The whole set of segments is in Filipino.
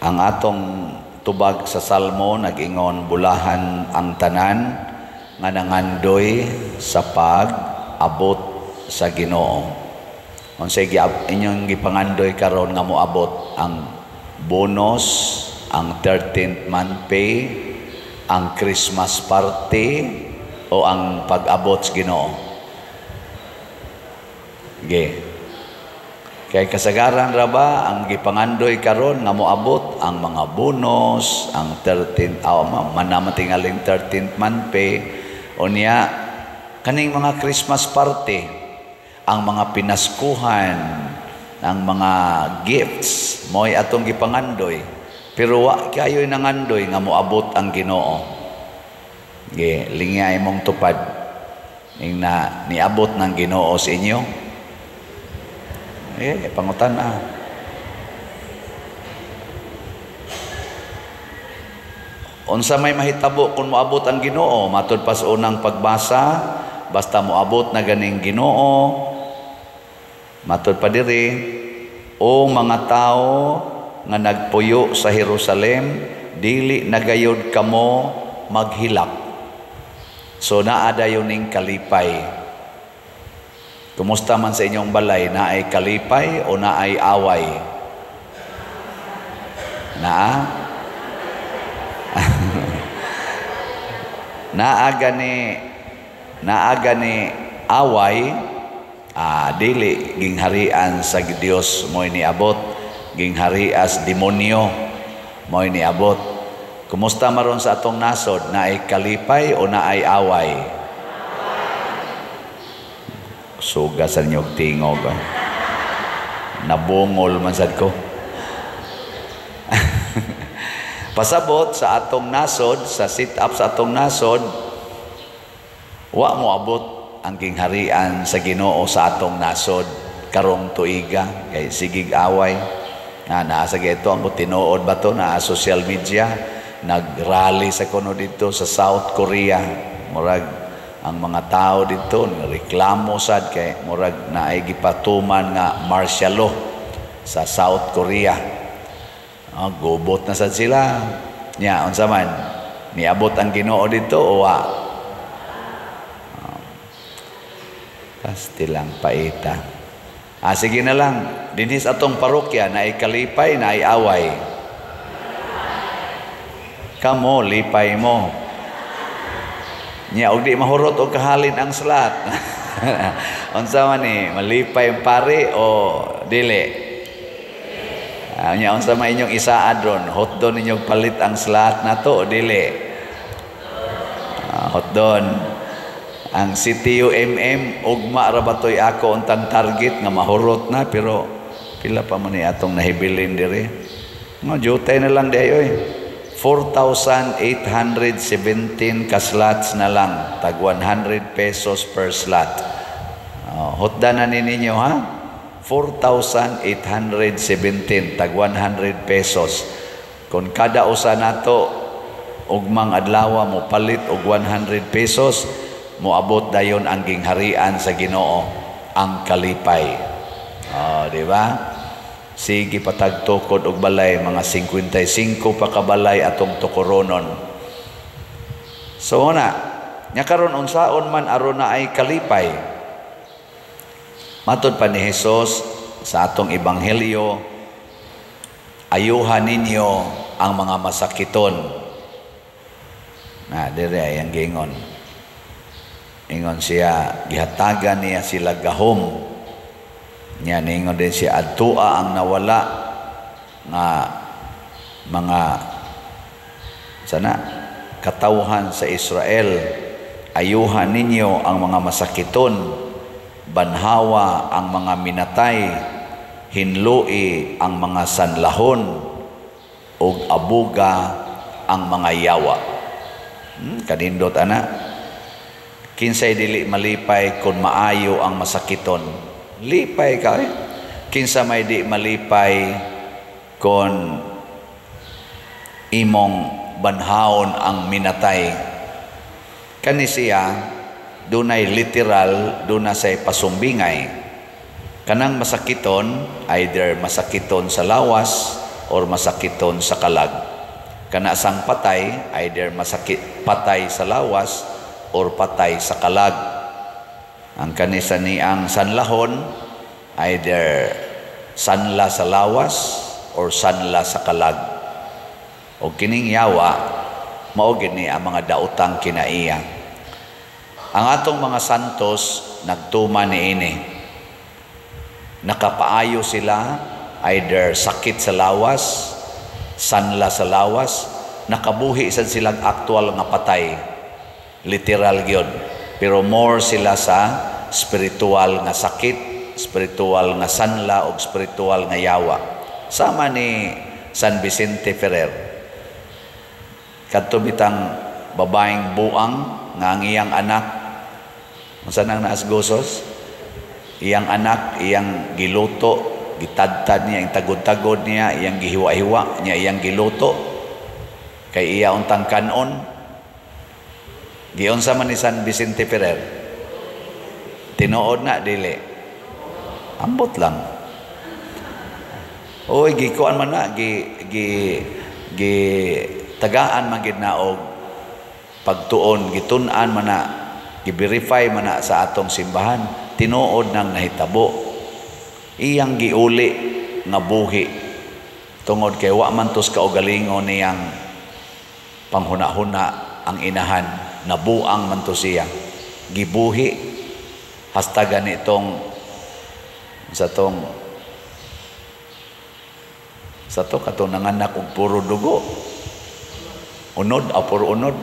Ang atong tubag sa Salmo nag-ingon, bulahan ang tanan nga nangandoy sa pag-abot sa Ginoo. Unsay inyong gipangandoy karon nga moabot ang bonus, ang 13th month pay, ang Christmas party, o ang pag-abot sa Ginoo? Kay kasagaran ra ba ang gipangandoy karon nga moabot ang mga bonus, ang 13th manamatingaling 13th month pay, unya kaning mga Christmas party, ang mga pinaskuhan, ang mga gifts, mo'y atong gipangandoy. Pero wa kayo'y nangandoy nga moabot ang Ginoo. Lingay mong tupad ning na niabot ng Ginoo sa inyo. Pangutan na. Unsa may mahitabo kung moabot ang Ginoo? Matod pa sa unang pagbasa, basta moabot na ganing Ginoo, matod pa diri, o mga tao nga nagpuyo sa Jerusalem, dili nagayod kamo maghilak. So naada yun ning kalipay. Kumusta man sa inyong balay, naay kalipay o naay away? Naaga ni away, dili gingharian sa Dios mo'y niabot, gingharias demonyo mo'y niabot. Kumusta maron sa atong nasod, naay kalipay o naay away? Suga sa inyong tingog. Nabungol man sad ko. Pasabot sa atong nasod, sa sit-up sa atong nasod, wa mo abot ang gingharian sa Ginoo sa atong nasod karong tuiga, kay sigig away. Naa sa gito ang tinuod ba to na social media, nagrally sa kuno dito sa South Korea. Murag ang mga tao dito reklamo sad kay murag naay gipatuman nga martial law sa South Korea. Gubot na sad sila. Nya unsa man niabot ang Ginoo dito o wa? Pastilang paita. Sige na lang. Dinis atong parokya naay kalipay, naay away. Kamo lipay mo. Nya og di mahurot og kahalin ang salat. Unsa man ni malipay ang pare o dili? Nya unsa man inyong isaad ron? Hotdon ninyong palit ang salat nato o dili? Hotdon. Ang CTUMM ugma ra batoy ako untang target nga mahurot na, pero pila pa man ni atong nahibilin diri. No, jutay na lang di ayoy. 4,817 ka slots na lang, tag 100 pesos per slot. Hotdanan ninyo ha? 4,817 tag 100 pesos. Kung kada usa nato ugmang adlaw mo palit og 100 pesos, moabot dayon ang gingharian sa Ginoo, ang kalipay. Di ba? Sige patagtukod og balay, mga 55 pa kabalay atong tukoronon. So na, nya karon unsaon man aron na ay kalipay. Matod pa ni Hesus sa atong ebanghelyo, ayuhan ninyo ang mga masakiton. Dire ay ang gingon. Ingon siya, gihatagan niya sila gahom. Nya ningon din siya, adtua ang nawala nga mga katawhan sa Israel. Ayuhan ninyo ang mga masakiton, banhawa ang mga minatay, hinloi ang mga sanlahon, ug abuga ang mga yawa. Kanindot ana. Kinsay dili malipay kung maayo ang masakiton. Lipay ka Kinsa may di malipay kung imong banhaon ang minatay. Kani siya dunay literal, duna say pasumbingay. Kanang masakiton, either masakiton sa lawas or masakiton sa kalag. Kana sang patay, either masakit patay sa lawas or patay sa kalag. Ang kanisa ni ang sanlahon, either sanla sa lawas or sanla sa kalag. O kining yawa, mao gini ang mga daotang kinaiya. Ang atong mga santos nagtuma niini. Nakapaayo sila, either sakit sa lawas, sanla sa lawas, nakabuhi sad silang aktual nga patay, literal gyud, pero more sila sa spiritual nga sakit, spiritual nga sanla o spiritual nga yawa. Sama ni San Vicente Ferrer, kadto bitang babaeng buang nga ang iyang anak, unsa nang naasgosos, iyang anak iyang giluto, gitadtad niya, iyang tagod-tagod niya, iyang gihiwa-hiwa niya, iyang giluto kay iya untang kanon. Giunsa man ni San Vicente Ferrer, tinuod na dili, ambot lang. Oy, gikuan man na, tagaan man gid na og pagtuon, gitun-an man na, gi-verify man na sa atong simbahan, tinuod nang nahitabo. Iyang giuli nga buhi tungod kay wa man tos kaugalingon niyang panghuna-huna ang inahan, nabuang man to siya, gibuhi hasta ganitong sa to katong nanganak og puro dugo, unod o puro unod,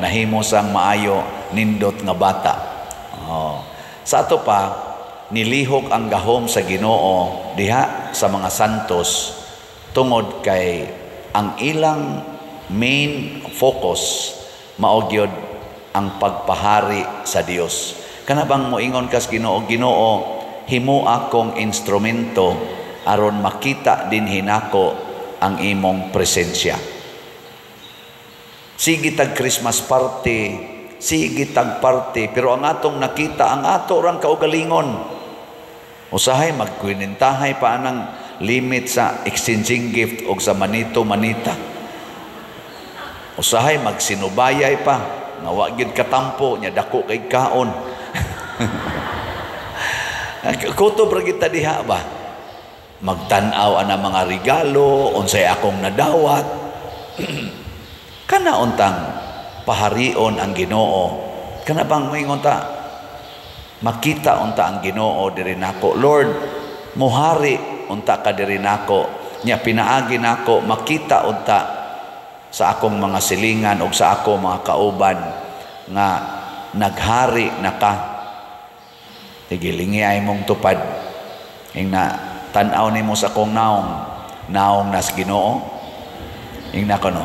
nahimo sang maayo nindot nga bata. Sa ato pa, nilihok ang gahom sa Ginoo diha sa mga santos tungod kay ang ilang main focus mao gyud ang pagpahari sa Dios. Kana bang moingon kas Ginoo, Ginoo, himo akong instrumento aron makita din hinako ang imong presensya. Sige tag Christmas party, sige tag party, pero ang atong nakita ang ato rang kaugalingon. Usahay magkwinintahay pa anang limit sa exchanging gift o sa manito-manita. Usahay magsinubayay pa, nga wa gyud katampo nya dako kay kaon. Kutob ra kita diha ba? Magtan-aw ana mga regalo, unsay akong nadawat. Kana untang paharion ang Ginoo. Kana bang moingon ta? Makita unta ang Ginoo diri nako. Lord, muhari unta ka diri nako. Nya pinaagi nako makita unta sa akong mga silingan o sa ako mga kauban nga naghari na ka. Tigilingi ay mong tupad. Ing na tan-aw nimo sa akong naong nas Ginoo. Ing na kono.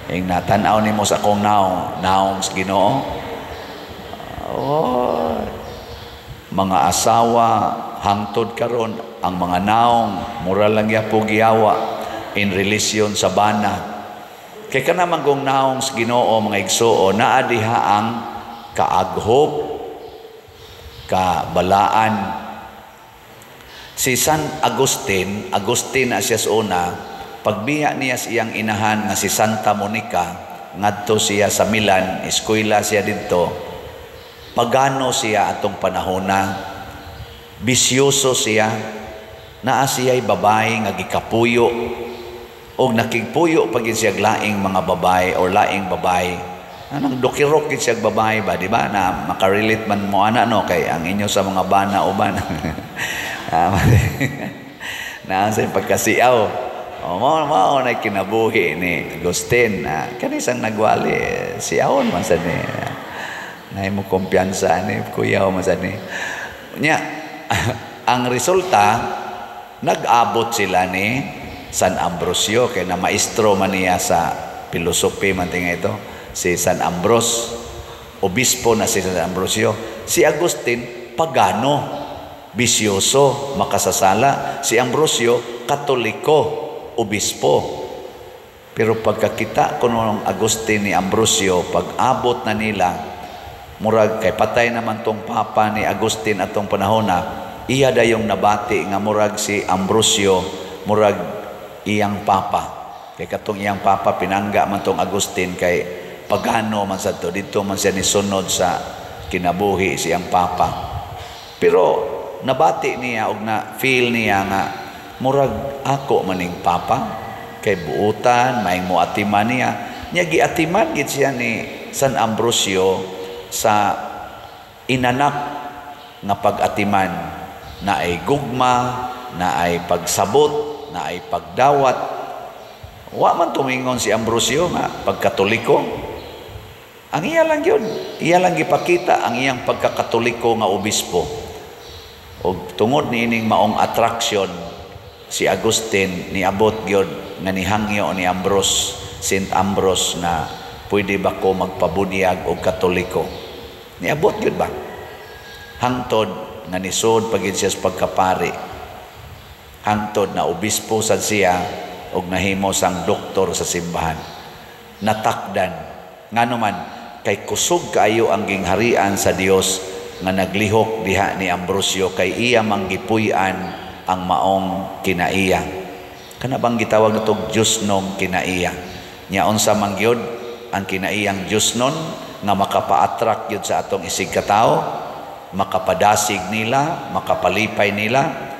Ing na tan-aw nimo sa akong naong sa Ginoo. Mga asawa hangtod karon ang mga naong mura lang yapo giyawa in relasyon sa bana. Kay kana man gong naong sa Ginoo mga igsuo, naa diha ang kaaghop, kabalaan. Si San Agustin na siya sa una, pagbiya niya siyang inahan nga si Santa Monica, ngadto siya sa Milan, eskwela siya dito. Pagano siya atong panahona, bisyoso siya, naa siya'y babae nga gikapuyo, o nakigpuyo pagin siya laing mga babae o laing babae. Anang dokirok siya babae ba, di ba? Na makarelate man mo ana no kay ang inyo sa mga bana o bana. Na sa pagkasiaw. Mao na kinabuhi ni Agustin. Kanisang nagwali siawon man sa ni. Nay mo kumpiyansa ni kuya man sa ni. Nya ang resulta nag-abot sila ni San Ambrosio kay na maestro man niya sa filosofi man tinga ito, si San Ambros, obispo na si San Ambrosio. Si Agustin pagano, bisyoso, makasasala. Si Ambrosio katoliko, obispo. Pero pagkakita ko nung Agustin ni Ambrosio, pag-abot na nila, murag kay patay naman tong papa ni Agustin atong panahon na, iya dayong nabati nga murag si Ambrosio, murag iyang papa. Kay katong iyang papa pinangga man tong Agustin kay pagano man sa to, dito man siya nisunod sa kinabuhi siyang papa. Pero nabati niya og na feel niya nga murag ako maning papa kay buutan maing moatiman niya. Nya giatiman gid siya ni San Ambrosio sa inanak nga pag-atiman na ay gugma, na ay pagsabot, na ay pagdawat. Wa man tumingon si Ambrosio nga pagkatoliko. Ang iya lang yun. Iya lang gipakita ang iyang pagkakatoliko nga obispo. O tungod ni ining maong attraction, si Agustin niabot gyud nga nihangyo ni Ambrose, Saint Ambrose na pwede ba ko magpabunyag og katoliko. Niabot gyud ba? Hangtod nga nisod pagid siya sa pagkapari. Hangtod na obispo sad siya og nahimo sang doktor sa simbahan. Natakdan ngano man kay kusog kaayo ang gingharian sa Dios nga naglihok diha ni Ambrosio kay iya manggipuy-an ang maong kinaiya. Kana bang gitawag natong Diosnon kinaiya? Nya unsa man gyud ang kinaiyang Diosnon nga makapa-attract gyud sa atong isig katao, makapadasig nila, makapalipay nila.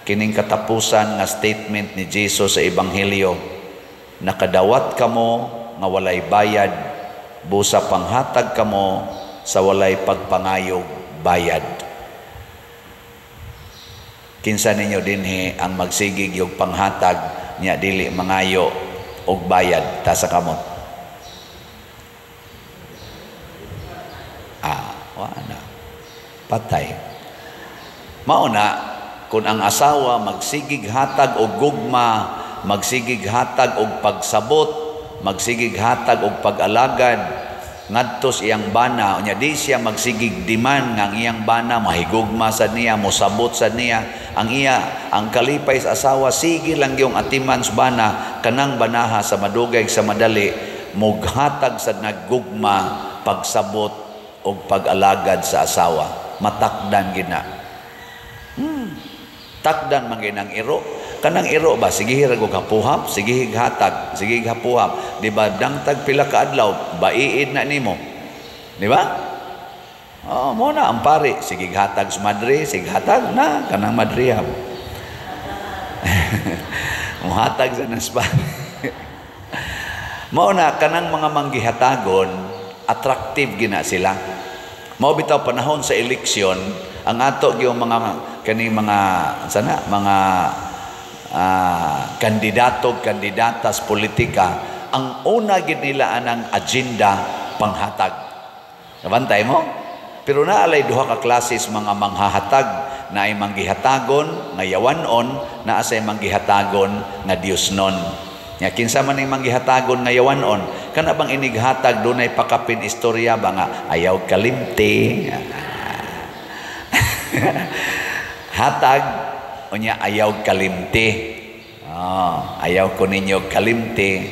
Kining katapusan nga statement ni Jesus sa Ebanghelyo, nakadawat kamo nga walay bayad, busa panghatag kamo sa walay pagpangayog bayad. Kinsa ninyo dinhi ang magsigig yung panghatag niya dili mangayo og bayad ta sa kamot? Wala. Patay. Mauna, kung ang asawa magsigig hatag og gugma, magsigig hatag og pagsabot, magsigig hatag og pag-alagad ngadto sa iyang bana, unya di siya magsigig diman nga ang iyang bana mahigugma sad niya, mosabot sad niya, ang kalipay sa asawa sige lang yung atiman sa bana, kanang banaha sa madugay sa madali mughatag sa naggugma, pagsabot og pag-alagad sa asawa. Matakdan gina. Takdan man ginang iro. Kanang iro ba sige hirag og hapuhap, sige hatag, sige hapuhap. Di ba dangtag pila ka adlaw, baiid na nimo. Di ba? Mo na ang pare, sige hatag sa madre, sige hatag na kanang madrihap. Mo hatag sa naspa. Mao na kanang mga manggihatagon, attractive gina sila. Mao bitaw panahon sa eleksyon, ang ato gyung mga kaning mga sana mga kandidatas politika, ang una gid nila anang agenda panghatag. Nabantay mo? Pero naalay duha ka klases mga manghahatag, na ay manggihatagon nga yawanon, na asay manggihatagon nga Diosnon. Nya kinsa man ning manggihatagon nga yawanon, kana bang inighatag dunay pakapin istorya ba nga ayaw kalimti. Hatag unya ayaw kalimti. Ayaw ko ninyo kalimti.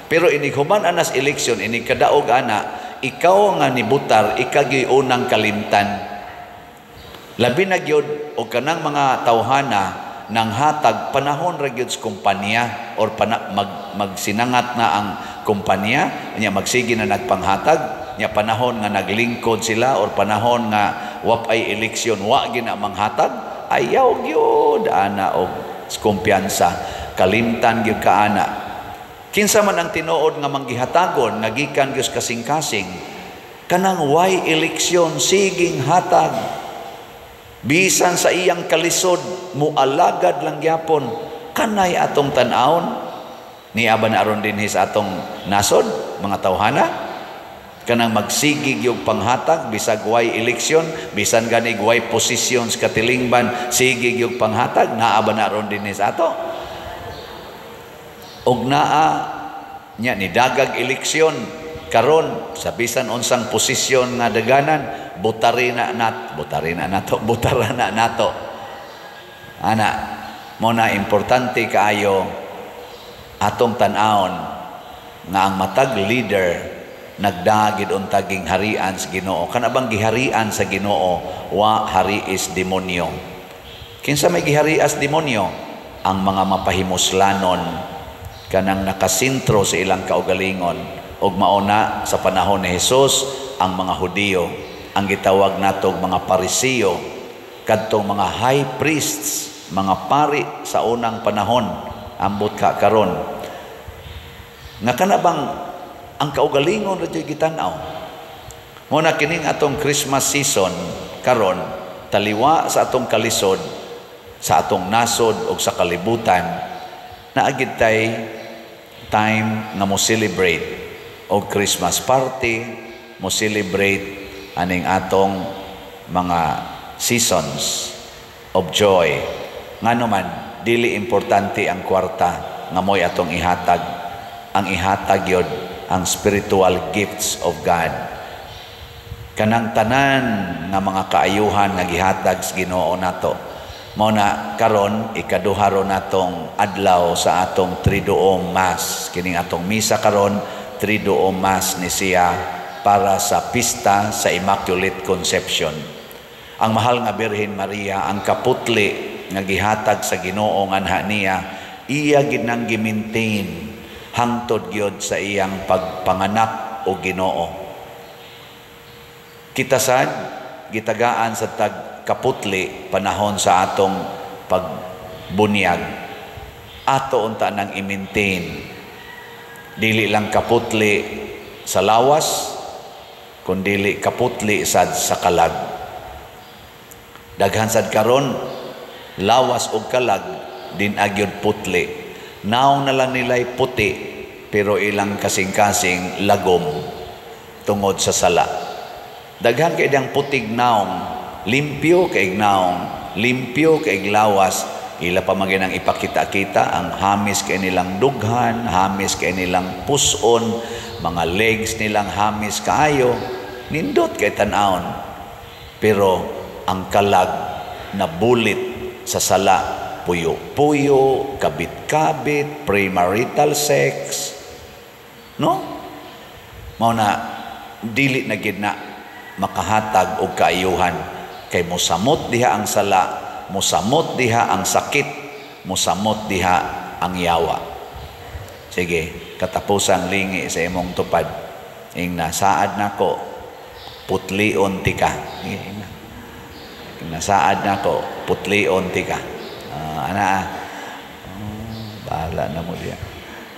Pero inighuman anas eleksyon, inikadaog ana, ikaw nga nibutar, ikagyoy unang kalimtan. Labi na gyud og kanang mga tawhana nang hatag panahon ra gyud sa kumpanya or magsinangat na ang kumpanya, nya magsige na nagpanghatag, nya panahon nga naglingkod sila or panahon nga wapay eleksyon wa gina manghatag, ayaw gyud ana og kumpiyansa, kalimtan gyud ka ana. Kinsa man ang tinuod nga manggihatagon nga gikan gyud kasing-kasing, kanang way eleksyon siging hatag. Bisan sa iyang kalisod mualagad lang gyapon, kanay atong tan-awon ni aba na aron dinhi sa atong nasod mga tawhana. Kanang magsigig yung panghatag bisag way eleksyon, bisan gani way posisyon sa katilingban, sigig yung panghatag, naa ba na ron din sa ato? Og naa nya ni dagag eleksyon karon sa bisan unsang posisyon nga daganan, butara na nato. Ana, mo na importante kaayo atong tan-awon nga ang matag leader nagdagid untaging harian sa Ginoo. Kana bang giharian sa Ginoo wa hari is demonyo. Kinsa may gihari as demonyo? ang mga mapahimuslanon kanang nakasintro sa ilang kaugalingon ug mauna sa panahon ni Hesus ang mga Hudiyo ang gitawag natong mga Parisiyo kadtong mga high priests, mga pari sa unang panahon ambot ka karon nga kana bang ang kaugalingon ra jud gitan-aw. Muna kining atong Christmas season karon taliwa sa atong kalisod, sa atong nasod ug sa kalibutan, naagid tay time nga mo celebrate og Christmas party, mo celebrate aning atong mga seasons of joy. Ngano man dili importante ang kwarta nga moy atong ihatag. Ang ihatag yod ang spiritual gifts of God. Kanang tanan nga mga kaayuhan nga gihatag sa Ginoo nato. Mao na karon ikaduha ron natong adlaw sa atong Triduum Mass. Kining atong misa karon Triduum Mass ni siya para sa pista sa Immaculate Conception. Ang mahal nga Birhen Maria ang kaputli nga gihatag sa Ginoo nga anha niya, iya gid nang gi-maintain hangtod gyud sa iyang pagpanganak o Ginoo. Kita sad gitagaan sa kaputli panahon sa atong pagbunyag. Ato unta nang i-maintain. Dili lang kaputli sa lawas, kundili kaputli sad sa kalag. Daghan sad karon lawas og kalag din agyod putli. Naong na lang nila'y puti pero ilang kasing-kasing lagom tungod sa sala. Daghan kay dang putig naong, limpyo kay naong, limpyo kay lawas, ila pa maginang ipakita-kita ang hamis kay nilang dughan, hamis kay nilang puson, mga legs nilang hamis kaayo, nindot kay tan-aon. Pero ang kalag na bulit sa sala, puyo-puyo, kabit-kabit, premarital sex, no? Mao na dili na gid na makahatag og kaayuhan kay mosamot diha ang sala, mosamot diha ang sakit, mosamot diha ang yawa. Sige, katapusang lingi sa imong tupad. Ing nasaad nako, putlion ti ka. Nasaad nako, putlion ti ka. Bahala na mo diya.